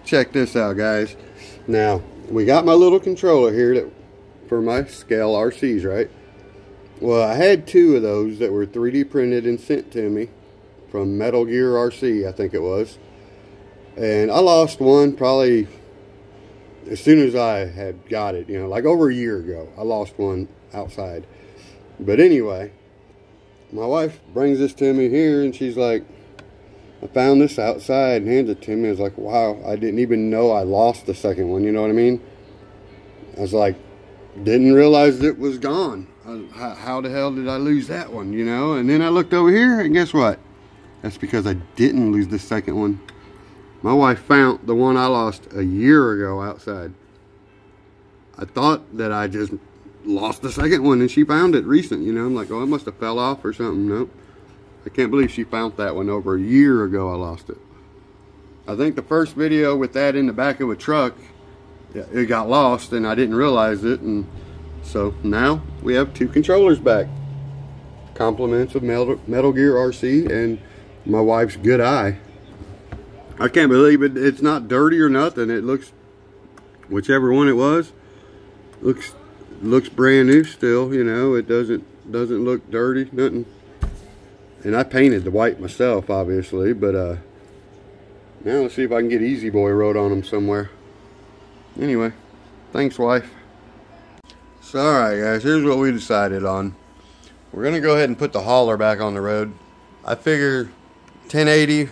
Check this out, guys. Now, we got my little controller here for my scale RCs, right? Well, I had two of those that were 3D printed and sent to me from Metal Gear RC, I think it was. And I lost one probably as soon as I had got it, you know, like over a year ago. I lost one outside. But anyway, my wife brings this to me here and she's like, I found this outside, and hands it to me. I was like, wow, I didn't even know I lost the second one, you know what I mean? I was like, didn't realize it was gone. How the hell did I lose that one, you know? And then I looked over here, and guess what? That's because I didn't lose the second one. My wife found the one I lost a year ago outside. I thought that I just lost the second one, and she found it recent, you know? I'm like, oh, it must have fell off or something. Nope. I can't believe she found that one over a year ago. I lost it. I think the first video with that in the back of a truck, it got lost and I didn't realize it, and so now we have two controllers back. Compliments of Metal Gear RC and my wife's good eye. I can't believe it. It's not dirty or nothing. It looks, whichever one it was, looks brand new still. You know, it doesn't look dirty, nothing. And I painted the white myself, obviously, but now let's see if I can get Easy Boy wrote on them somewhere. Anyway, thanks, wife. So, alright guys, here's what we decided on. We're going to go ahead and put the hauler back on the road. I figure 1080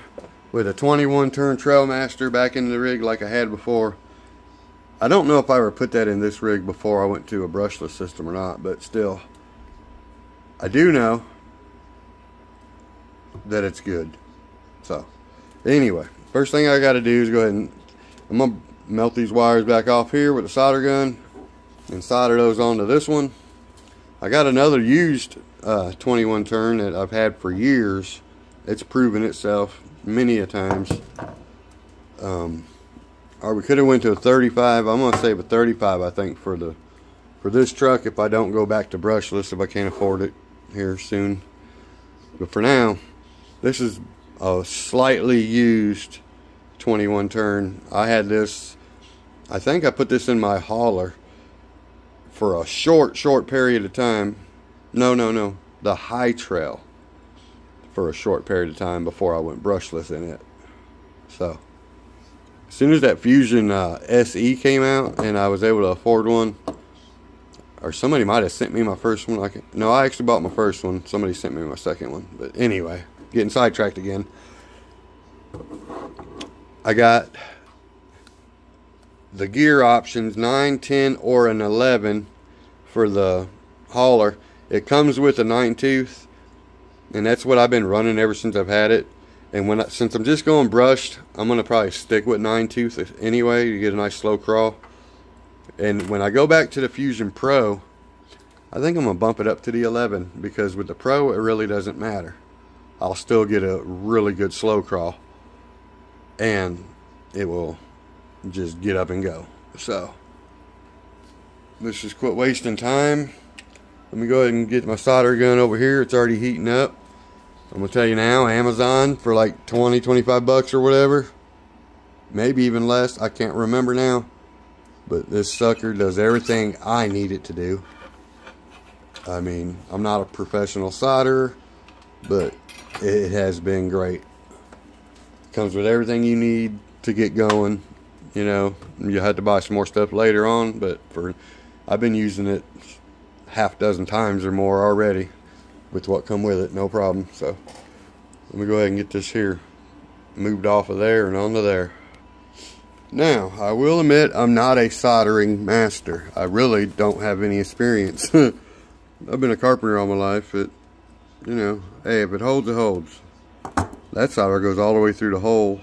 with a 21 turn Trailmaster back in the rig like I had before. I don't know if I ever put that in this rig before I went to a brushless system or not, but still, I do know that it's good. So anyway, first thing I got to do is go ahead and I'm gonna melt these wires back off here with a solder gun and solder those onto this one. I got another used 21 turn that I've had for years. It's proven itself many a times. Or we could have went to a 35. I'm gonna save a 35, I think, for this truck if I don't go back to brushless, if I can't afford it here soon. But for now, this is a slightly used 21 turn. I had this, I think I put this in my hauler for a short period of time. No, the high trail for a short period of time before I went brushless in it. So as soon as that Fusion SE came out and I was able to afford one, or somebody might have sent me my first one. No, I actually bought my first one. Somebody sent me my second one. But anyway, getting sidetracked again. I got the gear options, 9, 10, or an 11 for the hauler. It comes with a 9 tooth, and that's what I've been running ever since I've had it. And since I'm just going brushed, I'm going to probably stick with 9 tooth anyway to get a nice slow crawl. And when I go back to the Fusion Pro, I think I'm going to bump it up to the 11, because with the Pro it really doesn't matter. I'll still get a really good slow crawl and it will just get up and go. So let's just quit wasting time. Let me go ahead and get my solder gun over here. It's already heating up. I'm going to tell you now, Amazon for like 20-25 bucks or whatever, maybe even less, I can't remember now. But this sucker does everything I need it to do. I mean, I'm not a professional solderer, but it has been great. Comes with everything you need to get going. You know, you had to buy some more stuff later on, but I've been using it half dozen times or more already with what come with it, no problem. So let me go ahead and get this here moved off of there and onto there. Now, I will admit I'm not a soldering master. I really don't have any experience. I've been a carpenter all my life. You know, hey, if it holds, it holds. That solder goes all the way through the hole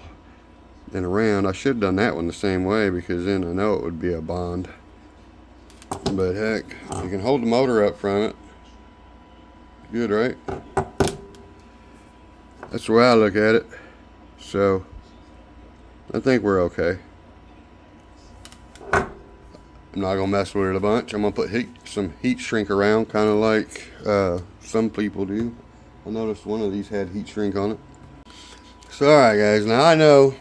and around. I should have done that one the same way, because then I know it would be a bond. But heck, you can hold the motor up from it. Good, right? That's the way I look at it. So I think we're okay. I'm not gonna mess with it a bunch. I'm gonna put some heat shrink around, kind of like some people do. I noticed one of these had heat shrink on it. So alright guys, now I know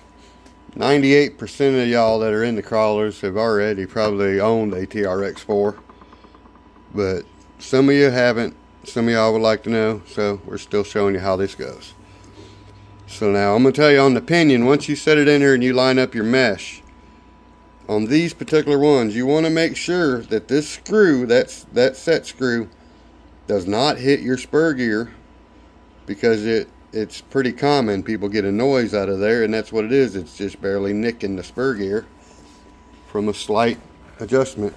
98% of y'all that are in the crawlers have already probably owned a TRX4, but some of you haven't. Some of y'all would like to know, so we're still showing you how this goes. So now I'm going to tell you on the pinion, once you set it in here and you line up your mesh, on these particular ones, you want to make sure that this screw, that set screw, does not hit your spur gear, because it's pretty common people get a noise out of there, and that's what it is. It's just barely nicking the spur gear from a slight adjustment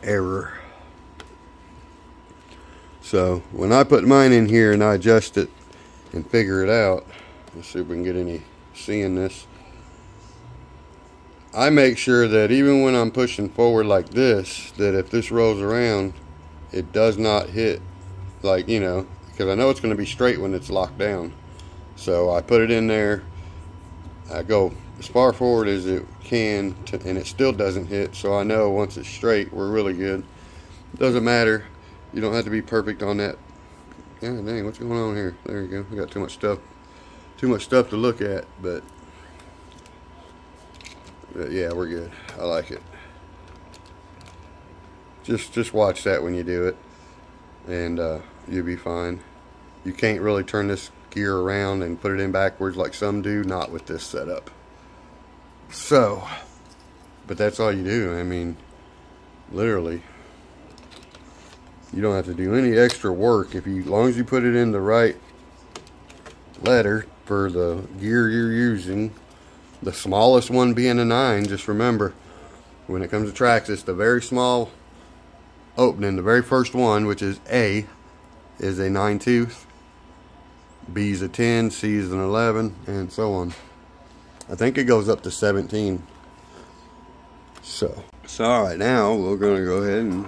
error. So when I put mine in here and I adjust it and figure it out, let's see if we can get any seeing this. I make sure that even when I'm pushing forward like this, that if this rolls around, it does not hit, like, you know, because I know it's going to be straight when it's locked down. So I put it in there, I go as far forward as it can, and it still doesn't hit, so I know once it's straight, we're really good. It doesn't matter. You don't have to be perfect on that. Yeah, dang, what's going on here? There you go. We got too much stuff to look at, but yeah, we're good. I like it. Just watch that when you do it, and you'll be fine. You can't really turn this gear around and put it in backwards like some do, not with this setup. So, but that's all you do. I mean, literally, you don't have to do any extra work as long as you put it in the right letter for the gear you're using. The smallest one being a 9. Just remember, when it comes to Trailmaster, the very small opening, the very first one, which is A, is a 9 tooth, B is a 10, C is an 11, and so on. I think it goes up to 17. So alright, now we're going to go ahead and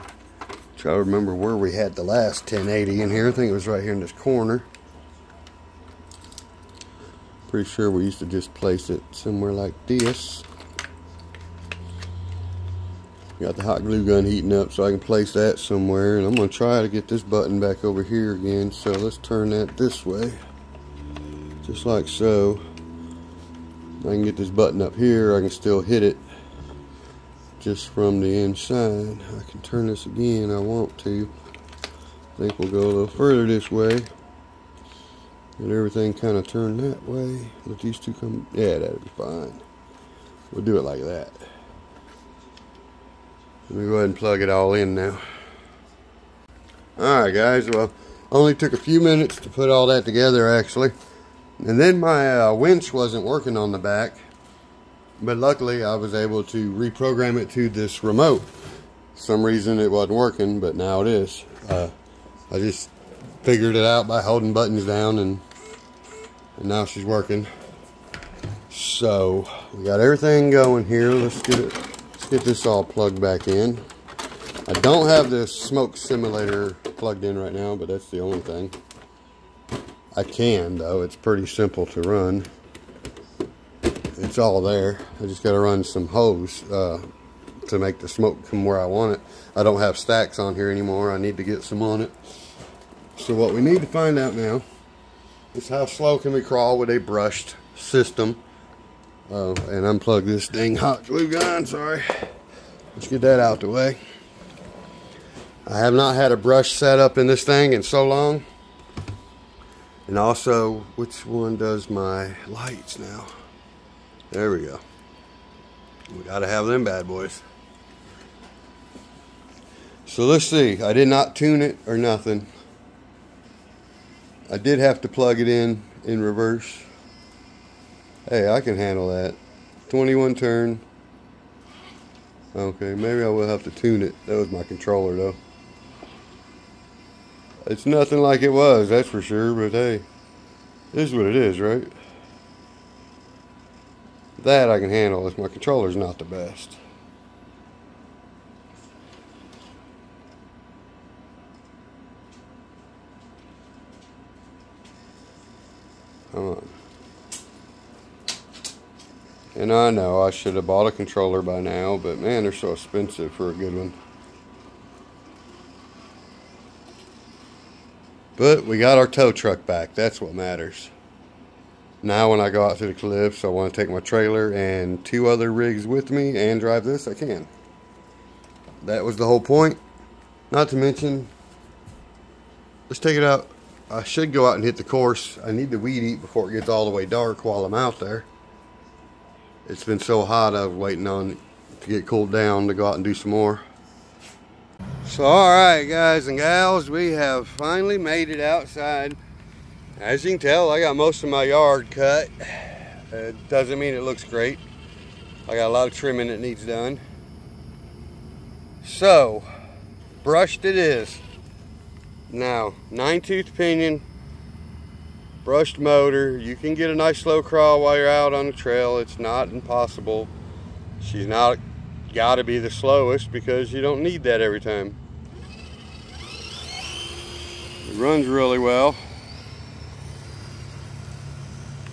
try to remember where we had the last 1080 in here. I think it was right here in this corner. Pretty sure we used to just place it somewhere like this. Got the hot glue gun heating up, so I can place that somewhere, and I'm going to try to get this button back over here again. So let's turn that this way, just like so. I can get this button up here. I can still hit it just from the inside. I can turn this again. I want to. I think we'll go a little further this way, and everything kind of turn that way. Let these two come. Yeah, that'll be fine. We'll do it like that. Let me go ahead and plug it all in now. Alright guys, well, only took a few minutes to put all that together actually. And then my winch wasn't working on the back. But luckily I was able to reprogram it to this remote. For some reason it wasn't working, but now it is. I just figured it out by holding buttons down, and now she's working. So we got everything going here. Let's get this all plugged back in. I don't have this smoke simulator plugged in right now, but that's the only thing. I can though, it's pretty simple to run. It's all there. I just got to run some hose to make the smoke come where I want it. I don't have stacks on here anymore. I need to get some on it. So what we need to find out now is how slow can we crawl with a brushed system. And unplug this dang hot glue gun, sorry. Let's get that out the way. I have not had a brush set up in this thing in so long. And also, which one does my lights now? There we go. We gotta have them bad boys. So let's see. I did not tune it or nothing. I did have to plug it in reverse. Hey, I can handle that. 21 turn. Okay, maybe I will have to tune it. That was my controller though. It's nothing like it was, that's for sure, but hey, this is what it is, right? That I can handle. My controller's not the best. Come on. And I know I should have bought a controller by now, but man, they're so expensive for a good one. But we got our tow truck back. That's what matters. Now when I go out to the cliffs, I want to take my trailer and 2 other rigs with me and drive this, I can. That was the whole point. Not to mention, let's take it out. I should go out and hit the course. I need to weed eat before it gets all the way dark while I'm out there. It's been so hot, I was waiting on it to get cooled down to go out and do some more. So alright guys and gals, we have finally made it outside. As you can tell, I got most of my yard cut. It doesn't mean it looks great. I got a lot of trimming that needs done. So, brushed it is. Now, 9-tooth pinion, brushed motor. You can get a nice slow crawl while you're out on the trail. It's not impossible. She's not got to be the slowest because you don't need that every time. It runs really well.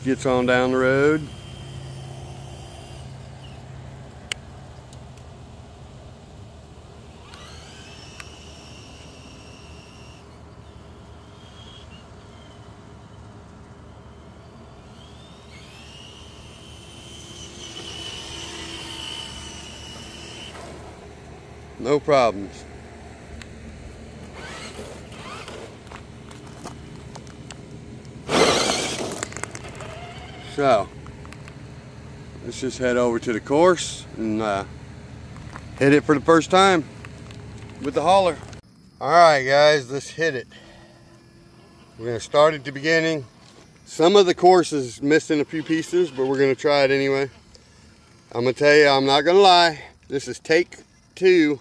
Gets on down the road. No problems. So, let's just head over to the course and hit it for the first time with the hauler. Alright guys, let's hit it. We're going to start at the beginning. Some of the course is missing a few pieces, but we're going to try it anyway. I'm going to tell you, I'm not going to lie. This is take 2.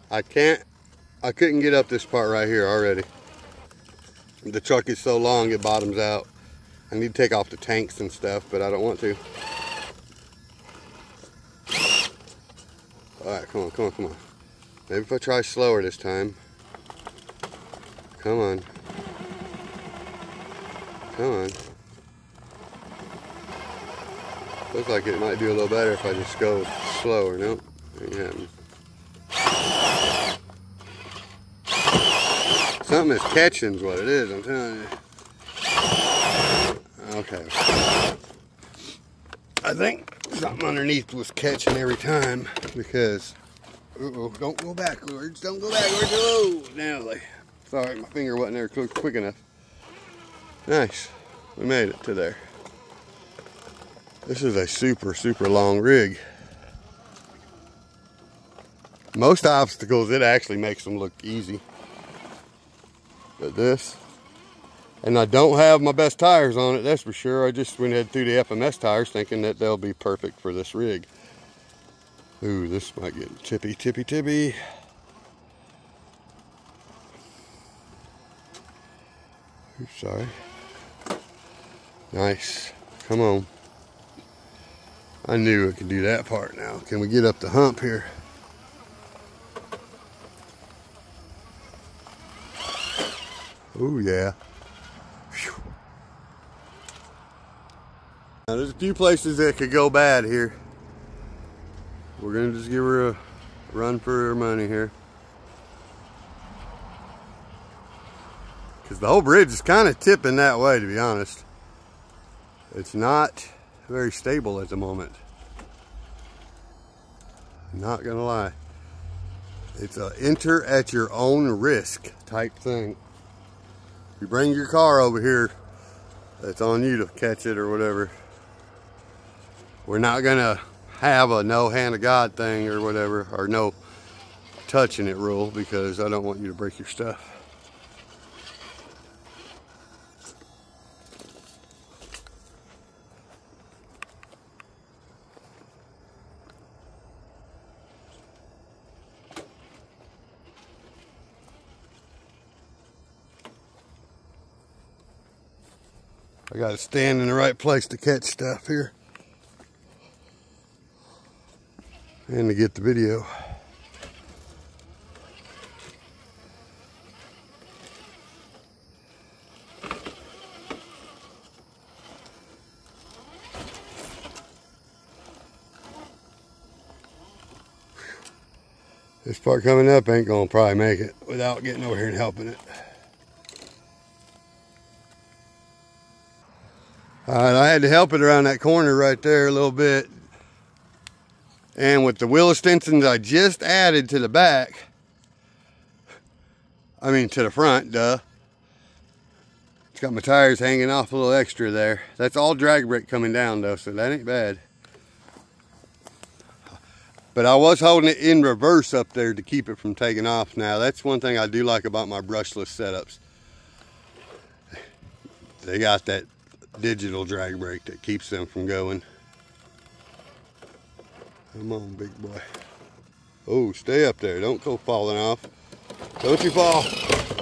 I couldn't get up this part right here already. The truck is so long it bottoms out. I need to take off the tanks and stuff, but I don't want to. Alright, come on, come on, come on. Maybe if I try slower this time. Come on. Come on. Looks like it might do a little better if I just go slower. Nope, ain't happening. Something is catching is what it is, I'm telling you. Okay. I think something underneath was catching every time because, uh-oh, don't go backwards, don't go backwards, oh, Nelly. Sorry, my finger wasn't there quick enough. Nice, we made it to there. This is a super, super long rig. Most obstacles, it actually makes them look easy. But this, and I don't have my best tires on it, that's for sure. I just went ahead through the FMS tires thinking that they'll be perfect for this rig. Ooh, this might get tippy, tippy, tippy. Oops, sorry. Nice, come on. I knew it could do that part now. Can we get up the hump here? Oh yeah. Whew. Now there's a few places that could go bad here. We're gonna just give her a run for her money here. Because the whole bridge is kind of tipping that way, to be honest. It's not very stable at the moment. Not gonna lie. It's a enter at your own risk type thing. You bring your car over here, it's on you to catch it or whatever. We're not gonna have a no hand of God thing or whatever, or no touching it rule, because I don't want you to break your stuff. I gotta stand in the right place to catch stuff here. And to get the video. This part coming up ain't gonna probably make it without getting over here and helping it. All right, I had to help it around that corner right there a little bit. And with the wheel extensions I just added to the back, I mean to the front, duh. It's got my tires hanging off a little extra there. That's all drag brake coming down though, so that ain't bad. But I was holding it in reverse up there to keep it from taking off. Now that's one thing I do like about my brushless setups. They got that digital drag brake that keeps them from going. Come on, big boy. Oh, stay up there. Don't go falling off. Don't you fall.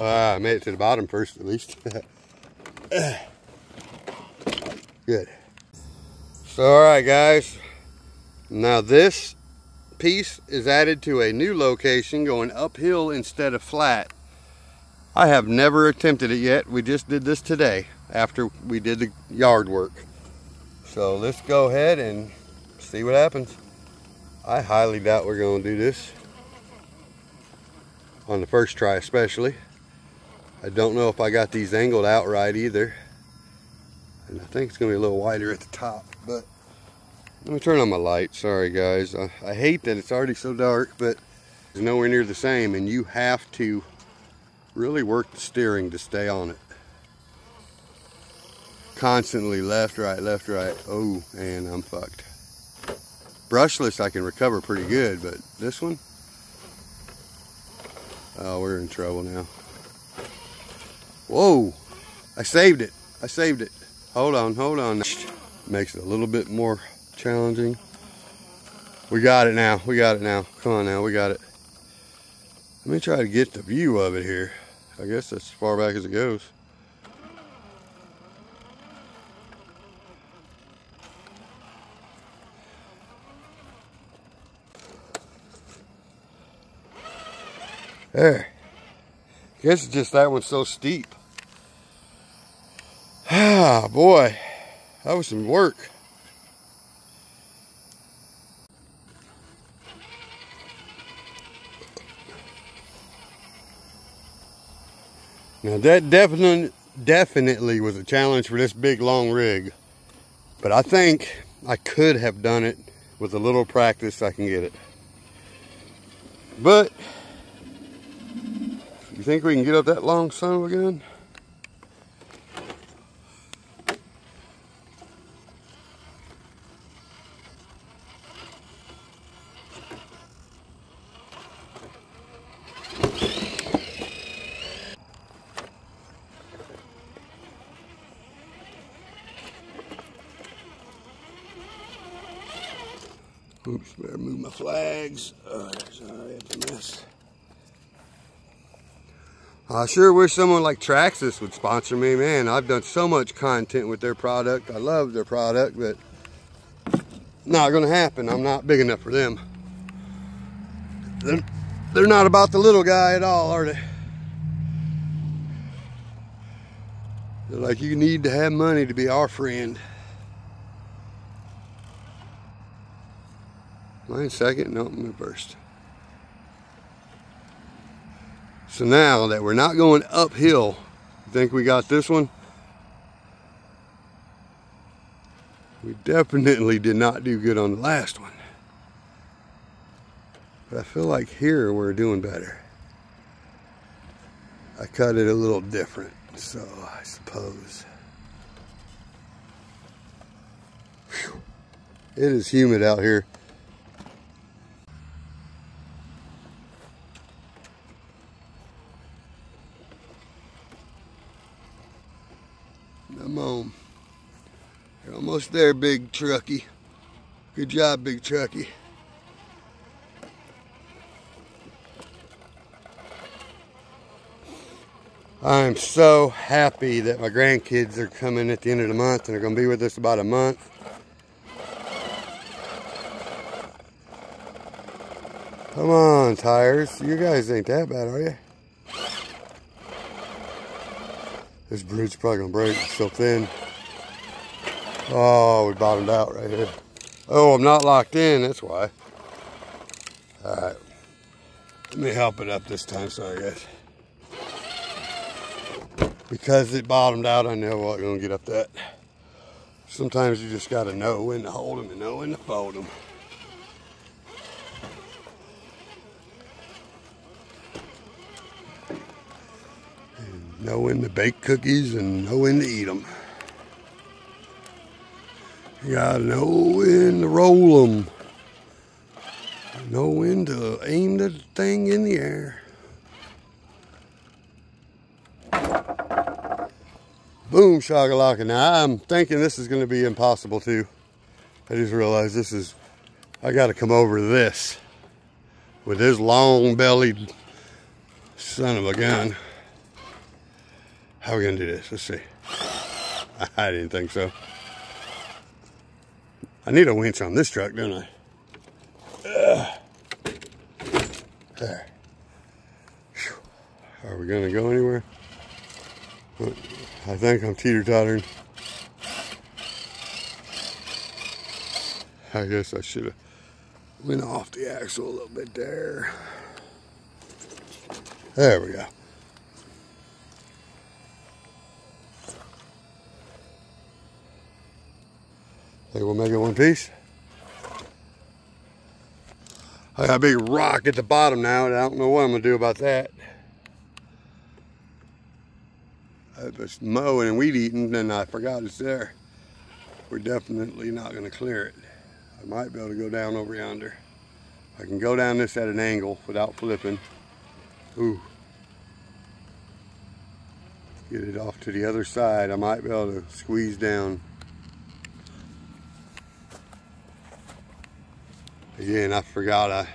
I made it to the bottom first, at least. Good. So, all right, guys. Now this piece is added to a new location going uphill instead of flat. I have never attempted it yet. We just did this today after we did the yard work. So let's go ahead and see what happens. I highly doubt we're going to do this on the first try, especially. I don't know if I got these angled out right either. And I think it's going to be a little wider at the top, but let me turn on my light. Sorry guys, I hate that it's already so dark, but it's nowhere near the same, and you have to really work the steering to stay on it. Constantly left, right, left, right. Oh, and I'm fucked. Brushless I can recover pretty good, but this one, oh, we're in trouble now. Whoa, I saved it. I saved it. Hold on, hold on. Makes it a little bit more challenging. We got it now. We got it now. Come on now, we got it. Let me try to get the view of it here. I guess that's as far back as it goes. There. I guess it's just that one's so steep. Ah, boy. That was some work. Now that definitely was a challenge for this big long rig. But I think I could have done it with a little practice. I can get it. But you think we can get up that long son of a gun? Oops, better move my flags. Oh, sorry, that's a mess. I sure wish someone like TRX6 would sponsor me, man. I've done so much content with their product. I love their product, but not gonna happen. I'm not big enough for them. They're not about the little guy at all, are they? They're like, you need to have money to be our friend. Mine second? No, I'm first. So now that we're not going uphill, I think we got this one. We definitely did not do good on the last one. But I feel like here we're doing better. I cut it a little different, so I suppose. Whew. It is humid out here. Come on. You're almost there, big trucky. Good job, big trucky. I'm so happy that my grandkids are coming at the end of the month and they're going to be with us about a month. Come on, tires. You guys ain't that bad, are you? This bridge's probably gonna break, it's so thin. Oh, we bottomed out right here. Oh, I'm not locked in, that's why. Alright. Let me help it up this time, sorry guys. Because it bottomed out, I know I wasn't gonna get up that. Sometimes you just got to know when to hold them and know when to fold them. And know when to bake cookies and know when to eat them. You got to know when to roll them. Know when to aim the thing in the air. Boom shakalaka. Now I'm thinking this is going to be impossible too. I just realized this is, I got to come over this with this long bellied son of a gun. How are we going to do this? Let's see. I didn't think so. I need a winch on this truck, don't I? There. Whew. Are we going to go anywhere? I think I'm teeter-tottering. I guess I should have went off the axle a little bit there. There we go. Think we'll make it one piece. I got a big rock at the bottom now, and I don't know what I'm gonna do about that. I was mowing and weed eating, and I forgot it's there. We're definitely not gonna clear it. I might be able to go down over yonder. I can go down this at an angle without flipping. Ooh. Get it off to the other side. I might be able to squeeze down. Again, I forgot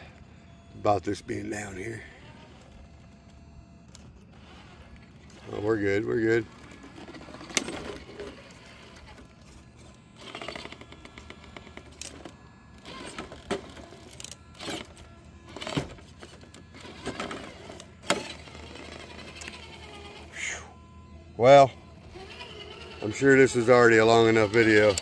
about this being down here. Oh, we're good, we're good. Well, I'm sure this is already a long enough video.